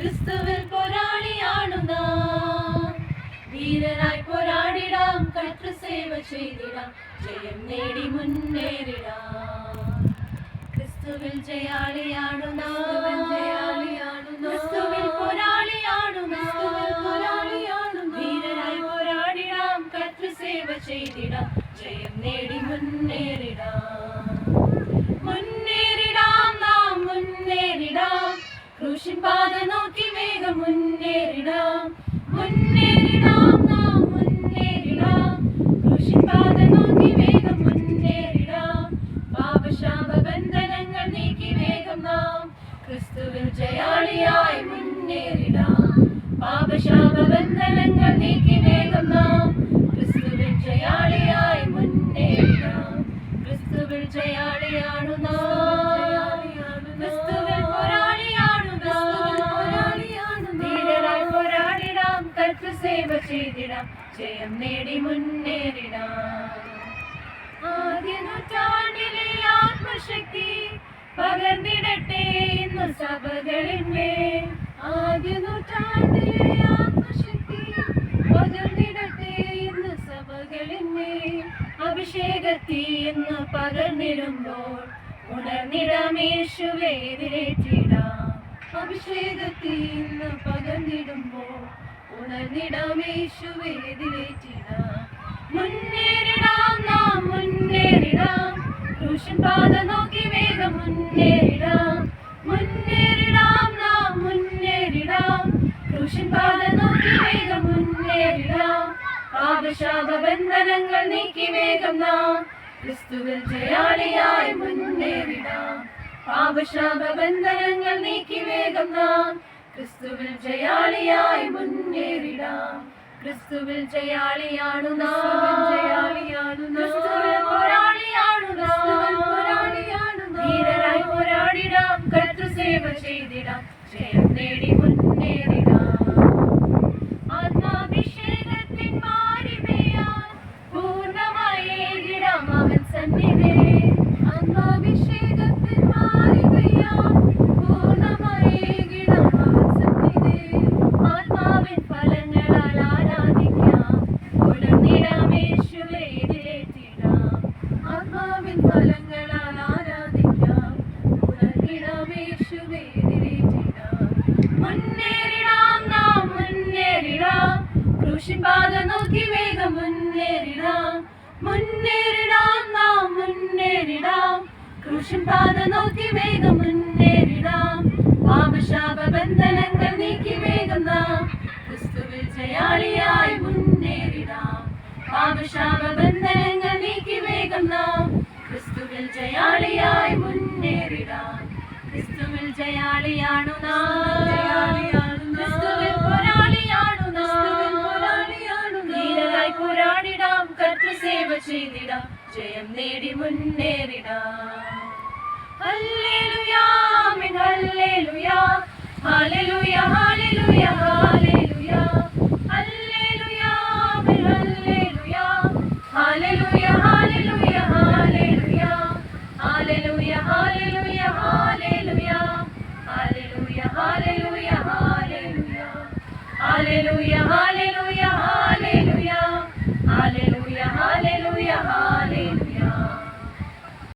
ക്രിസ്തുവിൽ പോരാളിയാണു നാം. ധീരനായി പോരാടിടാം, കർത്തൃസേവ ചെയ്തിടാം, ജയം നേടി മുന്നേറിടാം. ക്രിസ്തുവിൽ ജയാളിയാണു നാം, ക്രിസ്തുവിൽ പോരാളിയാണു നാം. ധീരനായി പോരാടിടാം, കർത്തൃസേവ ചെയ്തിടാം, ജയം നേടി മുന്നേറിടാം. മുന്നേറിടാം നാം മുന്നേറിടാം, ക്രൂശിൻ പാത നോക്കി വേഗം മുന്നേറിടാം. മുന്നേറിടാം നാം മുന്നേറിടാം, ക്രൂശിൻ പാത നോക്കി വേഗം മുന്നേറിടാം. പാപശാപ ബന്ധനങ്ങൾ നീക്കി വേഗം നാം ക്രിസ്തുവിൽ ജയാളിയായി മുന്നേറിടാം. പാപശാപ ബന്ധനങ്ങൾ നീക്കി വേഗം നാം ക്രിസ്തുവിൽ ജയാളിയായി മുന്നേറിടാം. ക്രിസ്തുവിൽ ജയാളിയാണു നാം, ക്രിസ്തുവിൽ പോരാളിയാണു നാം. ധീരരായി പോരാടിടാം, കർത്തൃസേവ ചെയ്തിടാം, ജയം നേടി മുന്നേറിടാം. ആദ്യ നൂറ്റാണ്ടിലെ ആത്മശക്തി പകർന്നിടട്ടെ ഇന്ന് സഭകളിന്മേൽ. ആദ്യ നൂറ്റാണ്ടിലെ ആത്മശക്തി പകർന്നിടട്ടെ ഇന്ന് സഭകളിന്മേൽ. അഭിഷേകത്തി എന്ന് പകർന്നിടുമ്പോൾ ഉണർന്നിടാം, യേശുവേ എതിരേറ്റിടാം. അഭിഷേകത്തി എന്ന് പകർന്നിടുമ്പോൾ ഉണർന്നിടാം, യേശുവേ എതിരേറ്റിടാം. മുന്നേറിടാം നാം മുന്നേറിടാം, ക്രൂശിൻ പാത നോക്കി വേഗം മുന്നേറിടാം. മുന്നേറിടാം നാം മുന്നേറിടാം, ക്രൂശിൻ പാത നോക്കി വേഗം മുന്നേറിടാം. പാപശാപ ബന്ധനങ്ങൾ നീക്കി വേഗം നാം ക്രിസ്തുവിൽ ജയാളിയായി മുന്നേറിടാം. പാപശാപ ബന്ധനങ്ങൾ നീക്കി വേഗം നാം ക്രിസ്തുവിൽ ജയാളിയായി മുന്നേറിടാം. ക്രിസ്തുവിൽ ജയാളിയാണു നാം, ക്രിസ്തുവിൽ പോരാളിയാണു നാം. ധീരരായി പോരാടിടാം, കർത്തൃസേവ ചെയ്തിടാം, ജയം നേടി മുന്നേറിടാം. ആത്മാഭിഷേകത്തിൻ മാരിമയാൽ പൂർണ്ണമായി ഏകിടാം അവൻ സന്നിധേ. ആത്മാഭിഷേകത്തിൻ മാരിമയാൽ പൂർണ്ണമായി ഏകിടാം അവൻ സന്നിധേ. ആത്മാവിൻ ഫലങ്ങളാൽ ആരാധിക്കാം, ഉണർന്നിടാം, യേശുവേ എതിരേറ്റിടാം. ആത്മാവിൻ ഫലങ്ങളാൽ ആരാധിക്കാം, ഉണർന്നിടാം, യേശുവേ എതിരേറ്റിടാം. മുന്നേറിടാം നാം മുന്നേറിടാം, ക്രൂശിൻ പാത നോക്കി വേഗം മുന്നേറിടാം. മുന്നേറിടാം നാം മുന്നേറിടാം, ക്രൂശിൻ പാത നോക്കി വേഗം മുന്നേറിടാം. പാപശാപ ബന്ധനങ്ങൾ നീക്കി വേഗം നാം ക്രിസ്തുവിൽ ജയാളിയായി മുന്നേറിടാം. പാപശാപ ബന്ധനങ്ങൾ നീക്കി വേഗം നാം ക്രിസ്തുവിൽ ജയാളിയായി മുന്നേറിടാം. ക്രിസ്തുവിൽ ജയാളിയാണു നാം, ക്രിസ്തുവിൽ പോരാളിയാണു നാം. ധീരരായി പോരാടിടാം, കർത്തൃസേവ ചെയ്തിടാം, ജയം നേടി മുന്നേറിടാം. ഹല്ലേലൂയ ആമേൻ ഹല്ലേലൂയ, ഹല്ലേലൂയ ഹല്ലേലൂയ ഹല്ലേലൂയ. ഹല്ലേലൂയ ആമേൻ ഹല്ലേലൂയ, ഹല്ലേലൂയ ഹല്ലേലൂയ ഹല്ലേലൂയ. ഹല്ലേലൂയ ഹല്ലേലൂയ ഹല്ലേലൂയ, ഹല്ലേലൂയ ഹല്ലേലൂയ ഹല്ലേലൂയ. ഹല്ലേലൂയ